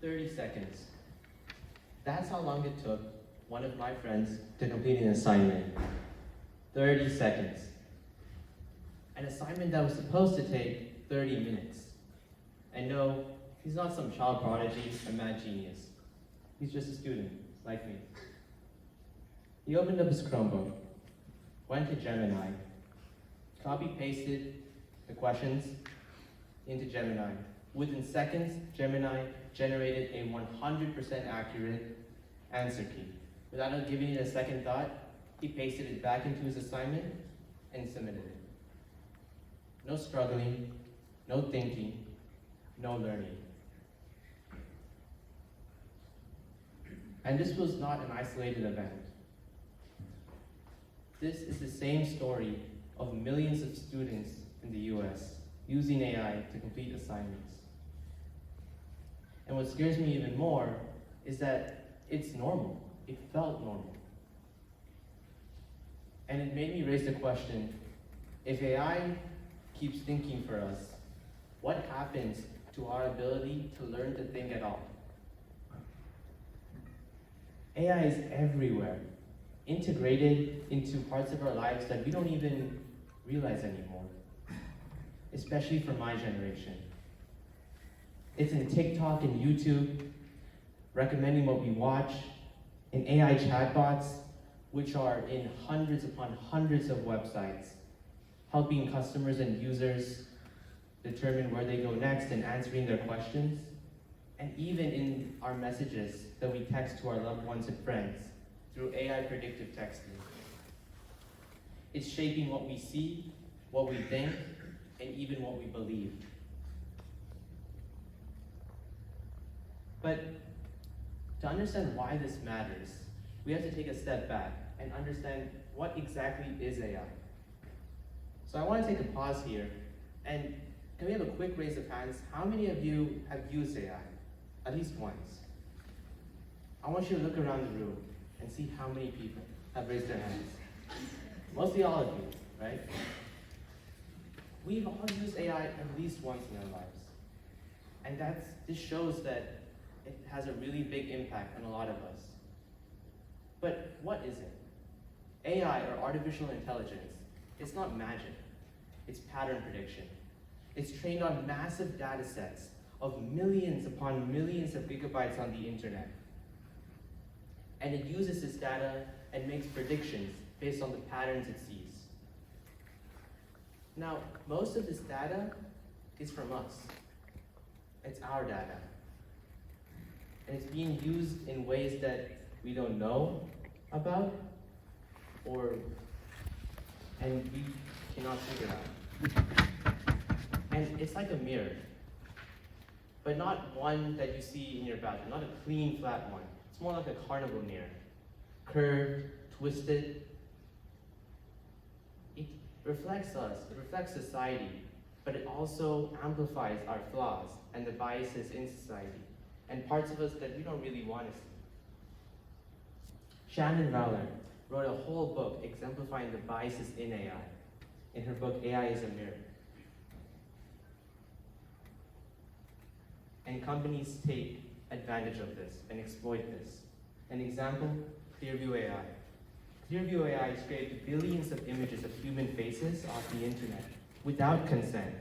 30 seconds. That's how long it took one of my friends to complete an assignment. 30 seconds. An assignment that was supposed to take 30 minutes. And no, he's not some child prodigy or mad genius. He's just a student, like me. He opened up his Chromebook, went to Gemini, copy-pasted the questions into Gemini. Within seconds, Gemini generated a 100% accurate answer key. Without giving it a second thought, he pasted it back into his assignment and submitted it. No struggling, no thinking, no learning. And this was not an isolated event. This is the same story of millions of students in the US using AI to complete assignments. And what scares me even more is that it's normal. It felt normal. And it made me raise the question, if AI keeps thinking for us, what happens to our ability to learn to think at all? AI is everywhere, integrated into parts of our lives that we don't even realize anymore, especially for my generation. It's in TikTok and YouTube, recommending what we watch, in AI chatbots, which are in hundreds upon hundreds of websites, helping customers and users determine where they go next and answering their questions, and even in our messages that we text to our loved ones and friends through AI predictive texting. It's shaping what we see, what we think, and even what we believe. But to understand why this matters, we have to take a step back and understand what exactly is AI. So I want to take a pause here, and can we have a quick raise of hands? How many of you have used AI? At least once. I want you to look around the room and see how many people have raised their hands. Mostly all of you, right? We've all used AI at least once in our lives. And this shows that it has a really big impact on a lot of us. But what is it? AI, or artificial intelligence, it's not magic. It's pattern prediction. It's trained on massive data sets of millions upon millions of gigabytes on the internet. And it uses this data and makes predictions based on the patterns it sees. Now, most of this data is from us. It's our data. And it's being used in ways that we don't know about, and we cannot figure out. And it's like a mirror, but not one that you see in your bathroom, not a clean, flat one. It's more like a carnival mirror, curved, twisted. It reflects us, it reflects society, but it also amplifies our flaws and the biases in society, and parts of us that we don't really want to see. Shannon Rowland wrote a whole book exemplifying the biases in AI, in her book, AI is a Mirror. And companies take advantage of this and exploit this. An example, Clearview AI. Clearview AI scraped billions of images of human faces off the internet without consent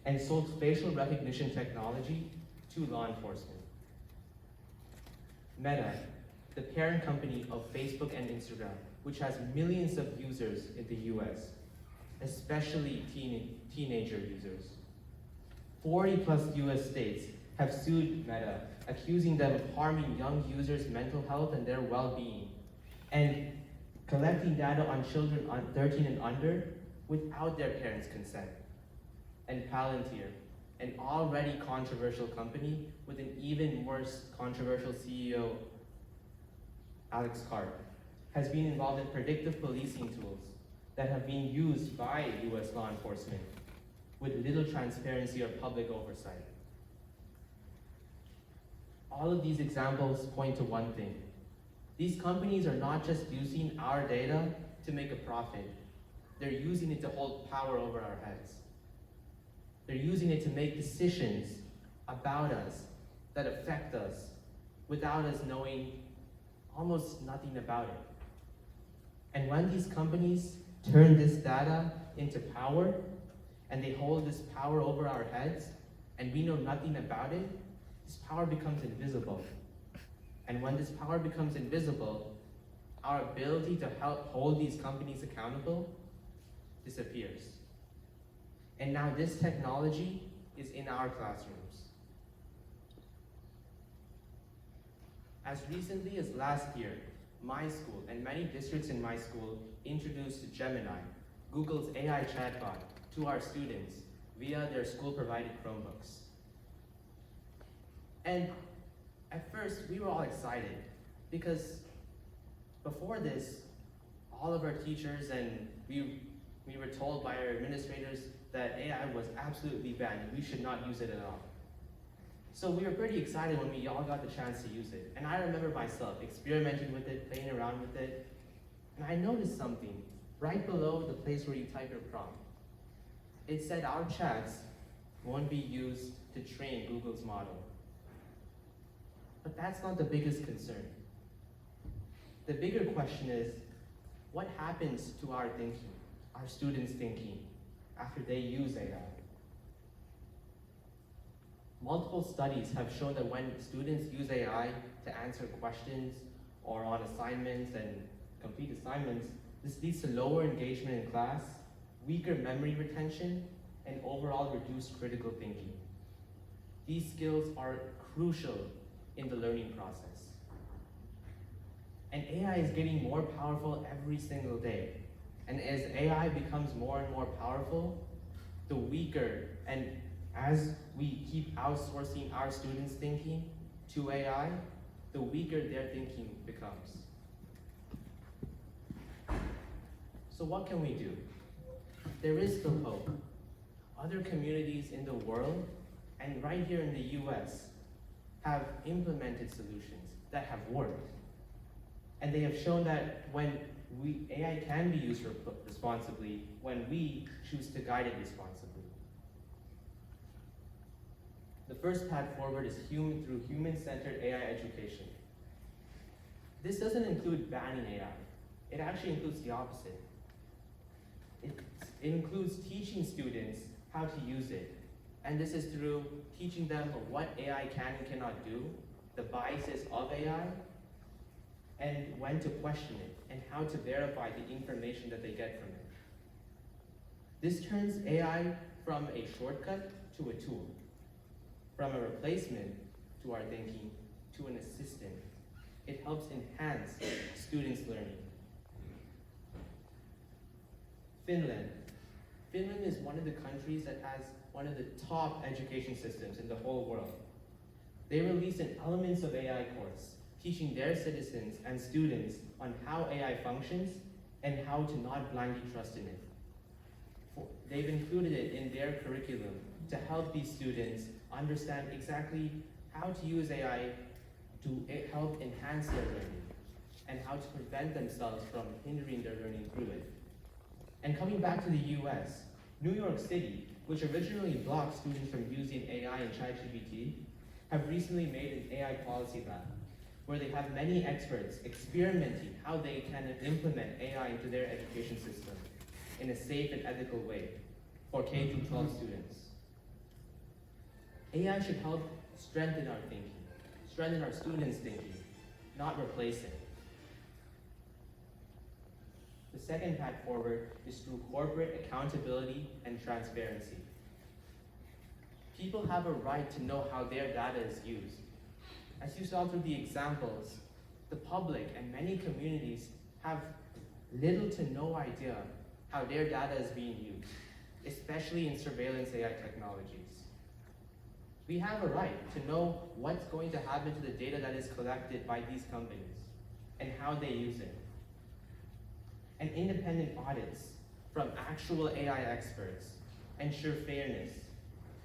and sold facial recognition technology to law enforcement. Meta, the parent company of Facebook and Instagram, which has millions of users in the US, especially teenager users. 40 plus US states have sued Meta, accusing them of harming young users' mental health and their well-being, and collecting data on children 13 and under without their parents' consent. And Palantir, an already controversial company with an even worse controversial CEO, Alex Karp, has been involved in predictive policing tools that have been used by US law enforcement with little transparency or public oversight. All of these examples point to one thing. These companies are not just using our data to make a profit. They're using it to hold power over our heads. They're using it to make decisions about us that affect us without us knowing almost nothing about it. And when these companies turn this data into power, and they hold this power over our heads, and we know nothing about it, this power becomes invisible. And when this power becomes invisible, our ability to help hold these companies accountable disappears. And now this technology is in our classrooms. As recently as last year, my school and many districts in my school introduced Gemini, Google's AI chatbot, to our students via their school-provided Chromebooks. And at first, we were all excited because before this, all of our teachers and we were told by our administrators that AI was absolutely banned and we should not use it at all. So we were pretty excited when we all got the chance to use it. And I remember myself experimenting with it, playing around with it, and I noticed something right below the place where you type your prompt. It said our chats won't be used to train Google's model. But that's not the biggest concern. The bigger question is, what happens to our thinking, our students' thinking, after they use AI? Multiple studies have shown that when students use AI to answer questions or on assignments and complete assignments, this leads to lower engagement in class, weaker memory retention, and overall reduced critical thinking. These skills are crucial in the learning process. And AI is getting more powerful every single day. And as AI becomes more and more powerful, the weaker, and as we keep outsourcing our students' thinking to AI, the weaker their thinking becomes. So what can we do? There is still hope. Other communities in the world, and right here in the US, have implemented solutions that have worked. And they have shown that when AI can be used responsibly when we choose to guide it responsibly. The first path forward is through human-centered AI education. This doesn't include banning AI. It actually includes the opposite. It includes teaching students how to use it. And this is through teaching them what AI can and cannot do, the biases of AI, and when to question it, and how to verify the information that they get from it. This turns AI from a shortcut to a tool, from a replacement to our thinking to an assistant. It helps enhance students' learning. Finland. Finland is one of the countries that has one of the top education systems in the whole world. They released an Elements of AI course, teaching their citizens and students on how AI functions and how to not blindly trust in it. They've included it in their curriculum to help these students understand exactly how to use AI to help enhance their learning and how to prevent themselves from hindering their learning through it. And coming back to the US, New York City, which originally blocked students from using AI and ChatGPT, have recently made an AI policy lab, where they have many experts experimenting how they can implement AI into their education system in a safe and ethical way for K-12 students. AI should help strengthen our thinking, strengthen our students' thinking, not replace it. The second path forward is through corporate accountability and transparency. People have a right to know how their data is used. As you saw through the examples, the public and many communities have little to no idea how their data is being used, especially in surveillance AI technologies. We have a right to know what's going to happen to the data that is collected by these companies and how they use it. And independent audits from actual AI experts ensure fairness.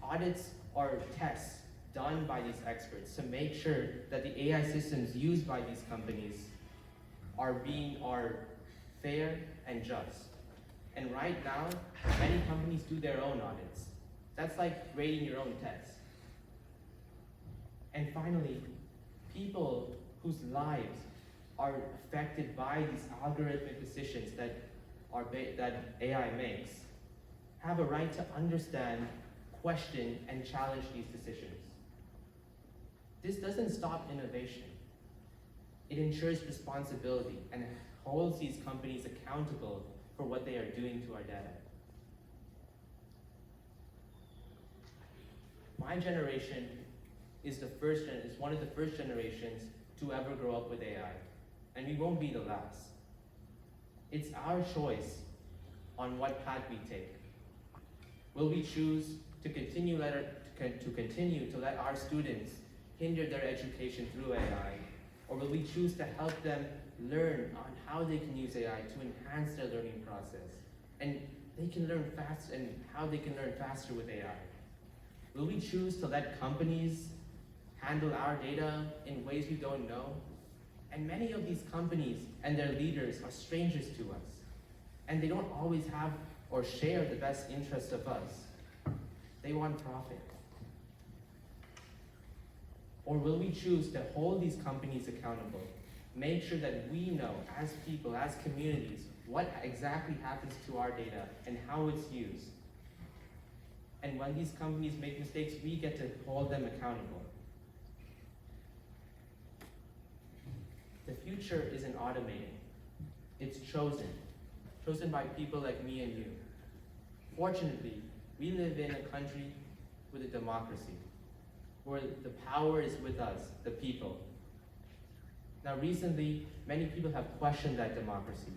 Audits are tests done by these experts to make sure that the AI systems used by these companies are fair and just. And right now, many companies do their own audits. That's like grading your own test. And finally, people whose lives are affected by these algorithmic decisions that AI makes have a right to understand, question, and challenge these decisions. This doesn't stop innovation. It ensures responsibility and holds these companies accountable for what they are doing to our data. My generation is one of the first generations to ever grow up with AI, and we won't be the last. It's our choice on what path we take. Will we choose to continue to let our students hinder their education through AI, or will we choose to help them learn on how they can use AI to enhance their learning process, and they can learn fast and how they can learn faster with AI? Will we choose to let companies handle our data in ways we don't know? And many of these companies and their leaders are strangers to us, and they don't always have or share the best interests of us. They want profit. Or will we choose to hold these companies accountable, make sure that we know as people, as communities, what exactly happens to our data and how it's used? And when these companies make mistakes, we get to hold them accountable. The future isn't automated. It's chosen by people like me and you. Fortunately, we live in a country with a democracy, where the power is with us, the people. Now recently, many people have questioned that democracy.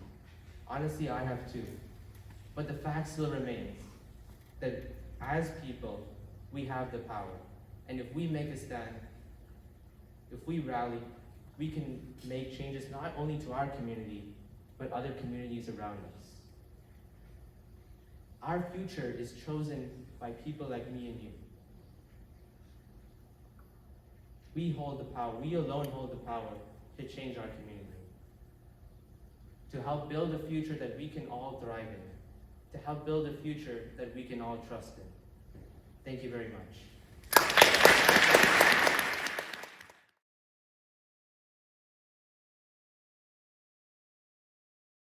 Honestly, I have too. But the fact still remains that as people, we have the power. And if we make a stand, if we rally, we can make changes not only to our community, but other communities around us. Our future is chosen by people like me and you. We hold the power, we alone hold the power to change our community, to help build a future that we can all thrive in, to help build a future that we can all trust in. Thank you very much.